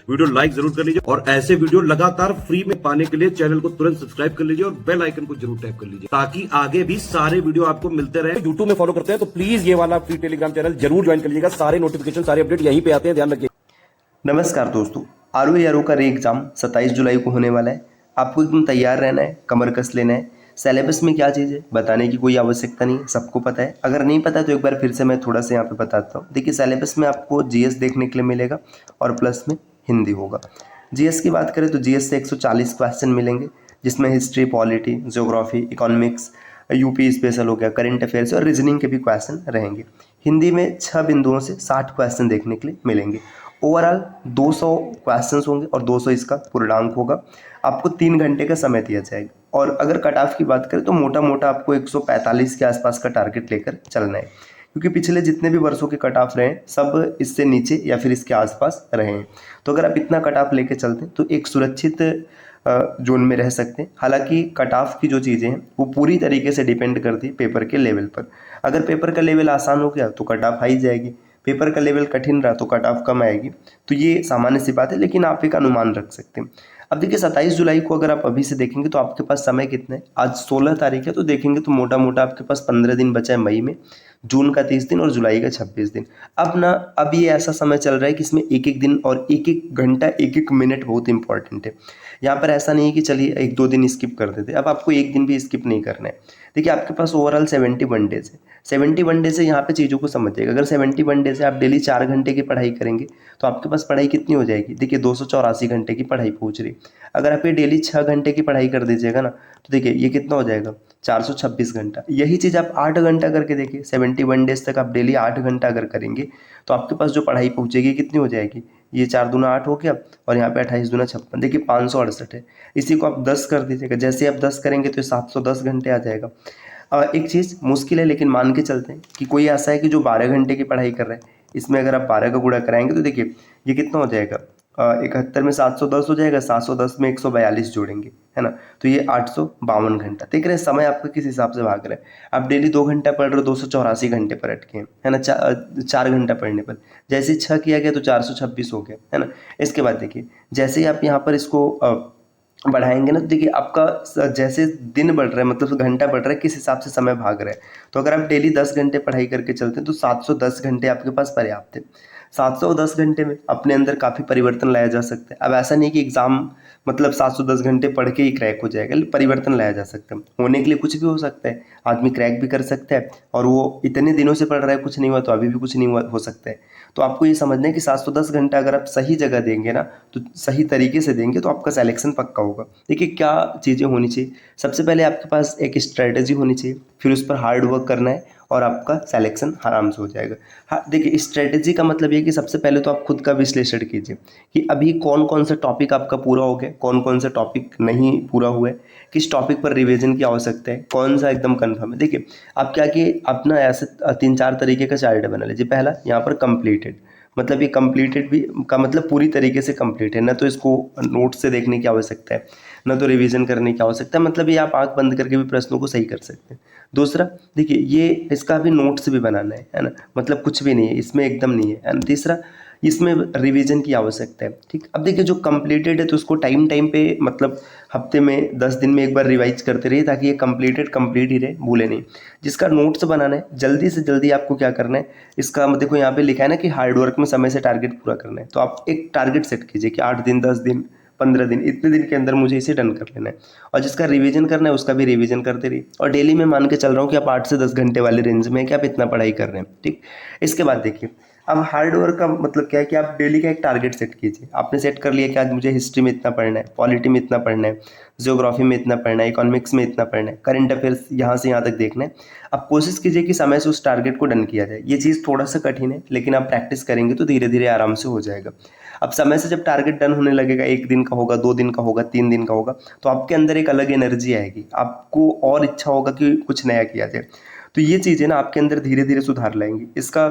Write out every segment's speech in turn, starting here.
Video like जरूर कर लीजिए और ऐसे वीडियो लगातार फ्री में पाने के लिए चैनल को तुरंत सब्सक्राइब कर लीजिए और बेल आइकन को जरूर टैप कर लीजिए ताकि आगे भी सारे वीडियो आपको मिलते रहे। यूट्यूब में फॉलो करते हैं तो प्लीज ये वाला फ्री टेलीग्राम चैनल जरूर ज्वाइन कर लीजिएगा। सारे नोटिफिकेशन सारे अपडेट यहीं पे आते हैं, ध्यान रखिए। नमस्कार दोस्तों, आरओ का री एग्ज़ाम 27 जुलाई को होने वाला है। आपको एकदम तैयार रहना है, कमर कस लेना है। सिलेबस में क्या चीज़ है बताने की कोई आवश्यकता नहीं है, सबको पता है। अगर नहीं पता तो एक बार फिर से मैं थोड़ा सा यहाँ पे बताता हूँ। देखिए, सिलेबस में आपको जीएस देखने के लिए मिलेगा और प्लस में हिंदी होगा। जीएस की बात करें तो जीएस से 140 क्वेश्चन मिलेंगे, जिसमें history, polity, geography, economics, UP special हो गया, करंट अफेयर्स और रीजनिंग के भी क्वेश्चन रहेंगे। हिंदी में 6 बिंदुओं से 60 क्वेश्चन देखने के लिए मिलेंगे। ओवरऑल 200 क्वेश्चंस होंगे और 200 इसका पूर्णांक होगा। आपको 3 घंटे का समय दिया जाएगा। और अगर कट ऑफ की बात करें तो मोटा मोटा आपको 145 के आसपास का टारगेट लेकर चलना है, क्योंकि पिछले जितने भी वर्षों के कट ऑफ रहे हैं सब इससे नीचे या फिर इसके आसपास रहे हैं। तो अगर आप इतना कट ऑफ लेके चलते हैं तो एक सुरक्षित जोन में रह सकते हैं। हालांकि कट ऑफ की जो चीज़ें हैं वो पूरी तरीके से डिपेंड करती है पेपर के लेवल पर। अगर पेपर का लेवल आसान हो गया तो कट ऑफ हाई जाएगी, पेपर का लेवल कठिन रहा तो कट ऑफ कम आएगी। तो ये सामान्य सी बात है, लेकिन आप एक अनुमान रख सकते हैं। अब देखिए, 27 जुलाई को अगर आप अभी से देखेंगे तो आपके पास समय कितना है। आज 16 तारीख है, तो देखेंगे तो मोटा मोटा आपके पास 15 दिन बचा है मई में, जून का 30 दिन और जुलाई का 26 दिन। अब ये ऐसा समय चल रहा है कि इसमें एक एक दिन और एक एक घंटा, एक एक मिनट बहुत इंपॉर्टेंट है। यहाँ पर ऐसा नहीं है कि चलिए 1-2 दिन स्किप कर देते, अब आपको एक दिन भी स्किप नहीं करना है। देखिए, आपके पास ओवरऑल 71 डेज है। 71 डेज से यहाँ पे चीज़ों को समझिएगा। अगर 71 डेज से आप डेली 4 घंटे की पढ़ाई करेंगे तो आपके पास पढ़ाई कितनी हो जाएगी। देखिए, 284 घंटे की पढ़ाई पहुँच रही। अगर आप ये डेली 6 घंटे की पढ़ाई कर दीजिएगा ना, तो देखिए ये कितना हो जाएगा, 426 घंटा। यही चीज़ आप 8 घंटा करके देखिए, 71 डेज तक आप डेली 8 घंटा अगर करेंगे तो आपके पास जो पढ़ाई पहुँचेगी कितनी हो जाएगी। ये 4 दूना 8 हो गया और यहाँ पे 28 दूना 56, देखिए 568 है। इसी को आप 10 कर दीजिएगा, जैसे आप 10 करेंगे तो 710 घंटे आ जाएगा। एक चीज़ मुश्किल है, लेकिन मान के चलते हैं कि कोई ऐसा है कि जो 12 घंटे की पढ़ाई कर रहा है, इसमें अगर आप 12 का गुणा कराएंगे तो देखिए ये कितना हो जाएगा, 71 में 710 हो जाएगा, 710 में 142 जोड़ेंगे, है ना, तो ये 852 घंटा। देख रहे हैं समय आपका किस हिसाब से भाग रहा है। आप डेली 2 घंटा पढ़ रहे हो, 284 घंटे पर अटके हैं, है ना। 4 घंटा पढ़ने पर जैसे ही 6 किया गया तो 426 हो गया, है ना। इसके बाद देखिए, जैसे ही आप यहाँ पर इसको बढ़ाएंगे ना, तो देखिए आपका जैसे दिन बढ़ रहा है, मतलब घंटा बढ़ रहा है, किस हिसाब से समय भाग रहा है। तो अगर आप डेली 10 घंटे पढ़ाई करके चलते हैं तो 710 घंटे आपके पास पर्याप्त है। 710 घंटे में अपने अंदर काफ़ी परिवर्तन लाया जा सकता है। अब ऐसा नहीं कि एग्ज़ाम मतलब 710 घंटे पढ़ के ही क्रैक हो जाएगा, परिवर्तन लाया जा सकता है। होने के लिए कुछ भी हो सकता है, आदमी क्रैक भी कर सकता है, और वो इतने दिनों से पढ़ रहा है कुछ नहीं हुआ तो अभी भी कुछ नहीं हुआ हो सकता है। तो आपको ये समझना है कि 710 घंटा अगर आप सही जगह देंगे ना, तो सही तरीके से देंगे तो आपका सिलेक्शन पक्का होगा। देखिए, क्या चीज़ें होनी चाहिए। सबसे पहले आपके पास एक स्ट्रेटजी होनी चाहिए, फिर उस पर हार्ड वर्क करना है और आपका सिलेक्शन आराम से हो जाएगा। हाँ, देखिए, स्ट्रेटजी का मतलब ये है कि सबसे पहले तो आप खुद का विश्लेषण कीजिए कि अभी कौन कौन सा टॉपिक आपका पूरा हो गया, कौन कौन सा टॉपिक नहीं पूरा हुआ है, किस टॉपिक पर रिवीजन की आवश्यकता है, कौन सा एकदम कन्फर्म है। देखिए, आप क्या कि अपना ऐसे 3-4 तरीके का चार्ट बना लीजिए। पहला यहाँ पर कंप्लीटेड, मतलब ये कंप्लीटेड भी का मतलब पूरी तरीके से कंप्लीट है, ना तो इसको नोट से देखने की आवश्यकता है, ना तो रिवीजन करने की आवश्यकता है, मतलब ये आप आंख बंद करके भी प्रश्नों को सही कर सकते हैं। दूसरा, देखिए, ये इसका भी नोट्स भी बनाना है ना, मतलब कुछ भी नहीं है इसमें, एकदम नहीं है ना। तीसरा, इसमें रिवीजन की आवश्यकता है, ठीक। अब देखिए, जो कंप्लीटेड है तो उसको टाइम टाइम पे, मतलब हफ्ते में 10 दिन में एक बार रिवाइज करते रहिए, ताकि ये कंप्लीटेड कंप्लीट ही रहे, भूले नहीं। जिसका नोट्स बनाना है, जल्दी से जल्दी आपको क्या करना है, इसका देखो यहाँ पे लिखा है ना कि हार्ड वर्क में समय से टारगेट पूरा करना है। तो आप एक टारगेट सेट कीजिए कि 8 दिन, 10 दिन, 15 दिन, इतने दिन के अंदर मुझे इसे डन कर लेना है। और जिसका रिवीजन करना है उसका भी रिवीजन करते रहिए। और डेली में मान के चल रहा हूँ कि आप 8 से 10 घंटे वाले रेंज में कि आप इतना पढ़ाई कर रहे हैं, ठीक। इसके बाद देखिए, अब हार्ड वर्क का मतलब क्या है कि आप डेली का एक टारगेट सेट कीजिए। आपने सेट कर लिया कि आज मुझे हिस्ट्री में इतना पढ़ना है, पॉलिटी में इतना पढ़ना है, ज्योग्राफी में इतना पढ़ना है, इकोनॉमिक्स में इतना पढ़ना है, करंट अफेयर्स यहाँ से यहाँ तक देखना है। आप कोशिश कीजिए कि समय से उस टारगेट को डन किया जाए। ये चीज़ थोड़ा सा कठिन है, लेकिन आप प्रैक्टिस करेंगे तो धीरे धीरे आराम से हो जाएगा। अब समय से जब टारगेट डन होने लगेगा, 1 दिन का होगा, 2 दिन का होगा, 3 दिन का होगा, तो आपके अंदर एक अलग एनर्जी आएगी, आपको और इच्छा होगा कि कुछ नया किया जाए। तो ये चीज़ें ना आपके अंदर धीरे धीरे सुधार लाएंगी। इसका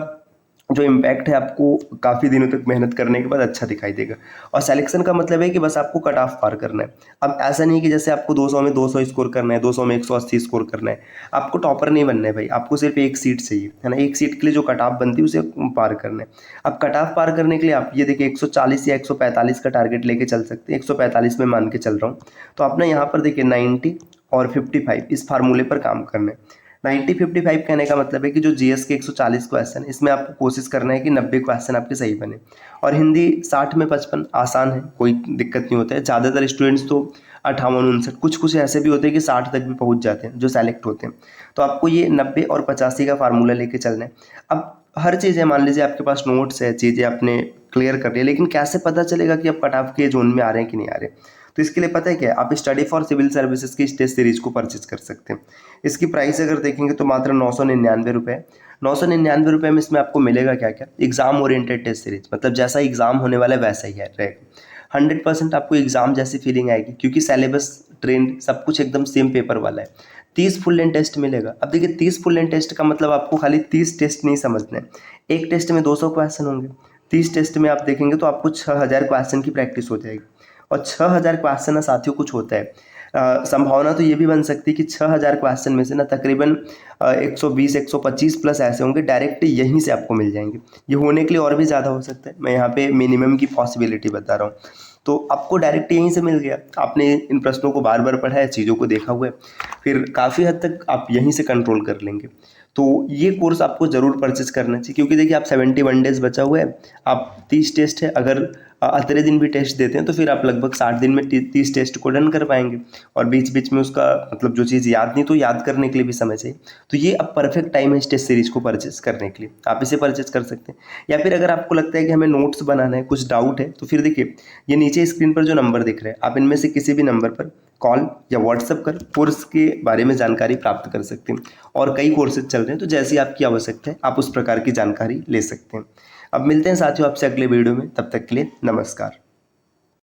जो इम्पैक्ट है आपको काफ़ी दिनों तक मेहनत करने के बाद अच्छा दिखाई देगा। और सिलेक्शन का मतलब है कि बस आपको कट ऑफ पार करना है। अब ऐसा नहीं कि जैसे आपको 200 में 200 स्कोर करना है, 200 में 180 स्कोर करना है। आपको टॉपर नहीं बनना है भाई, आपको सिर्फ एक सीट चाहिए, है ना। एक सीट के लिए जो कट ऑफ बनती है उसे पार करना है। अब कट ऑफ पार करने के लिए आप ये देखिए 140 या 145 का टारगेट लेके चल सकते हैं। 145 में मान के चल रहा हूँ, तो आपने यहाँ पर देखिए 90 और 55 इस फार्मूले पर काम करना है। 90-55 कहने का मतलब है कि जो जीएस के 140 क्वेश्चन है, इसमें आपको कोशिश करना है कि 90 क्वेश्चन आपके सही बने। और हिंदी 60 में 55 आसान है, कोई दिक्कत नहीं होता है। ज़्यादातर स्टूडेंट्स तो 58-59 कुछ ऐसे भी होते हैं कि 60 तक भी पहुंच जाते हैं जो सेलेक्ट होते हैं। तो आपको ये 90 और 85 का फार्मूला लेके चलना है। अब हर चीज़ है, मान लीजिए आपके पास नोट्स है, चीज़ें आपने क्लियर कर ली, लेकिन कैसे पता चलेगा कि आप कट ऑफ के जोन में आ रहे हैं कि नहीं आ रहे। तो इसके लिए पता है क्या है, आप स्टडी फॉर सिविल सर्विसेज की टेस्ट सीरीज को परचेज कर सकते हैं। इसकी प्राइस अगर देखेंगे तो मात्र 999 रुपये। 999 रुपये में इसमें आपको मिलेगा क्या क्या, एग्जाम ओरिएंटेड टेस्ट सीरीज, मतलब जैसा एग्जाम होने वाला है वैसा ही है रहेगा। 100% आपको एग्जाम जैसी फीलिंग आएगी, क्योंकि सिलेबस ट्रेंड सब कुछ एकदम सेम पेपर वाला है। 30 फुल लेंथ टेस्ट मिलेगा। अब देखिए 30 फुल लेंथ टेस्ट का मतलब आपको खाली 30 टेस्ट नहीं समझना है। एक टेस्ट में 200 क्वेश्चन होंगे, 30 टेस्ट में आप देखेंगे तो आपको 6000 क्वेश्चन की प्रैक्टिस हो जाएगी। और 6000 क्वेश्चन ना साथियों कुछ होता है, संभावना तो ये भी बन सकती है कि 6000 क्वेश्चन में से ना तकरीबन 120-125 प्लस ऐसे होंगे डायरेक्ट यहीं से आपको मिल जाएंगे। ये होने के लिए और भी ज़्यादा हो सकता है, मैं यहाँ पे मिनिमम की पॉसिबिलिटी बता रहा हूँ। तो आपको डायरेक्ट यहीं से मिल गया, आपने इन प्रश्नों को बार बार पढ़ा है, चीज़ों को देखा हुआ है, फिर काफ़ी हद तक आप यहीं से कंट्रोल कर लेंगे। तो ये कोर्स आपको ज़रूर परचेज करना चाहिए, क्योंकि देखिए आप 71 डेज़ बचा हुआ है, आप 30 टेस्ट है, अगर अतरे दिन भी टेस्ट देते हैं तो फिर आप लगभग 60 दिन में 30 टेस्ट को डन कर पाएंगे। और बीच बीच में उसका मतलब जो चीज़ याद नहीं तो याद करने के लिए भी समय चाहिए। तो ये अब परफेक्ट टाइम है इस टेस्ट सीरीज को परचेज करने के लिए, आप इसे परचेज कर सकते हैं। या फिर अगर आपको लगता है कि हमें नोट्स बनाना है, कुछ डाउट है, तो फिर देखिए ये नीचे स्क्रीन पर जो नंबर दिख रहे हैं, आप इनमें से किसी भी नंबर पर कॉल या व्हाट्सएप कर कोर्स के बारे में जानकारी प्राप्त कर सकते हैं। और कई कोर्सेज चल रहे हैं, तो जैसी आपकी आवश्यकता है आप उस प्रकार की जानकारी ले सकते हैं। अब मिलते हैं साथियों आपसे अगले वीडियो में, तब तक के लिए नमस्कार।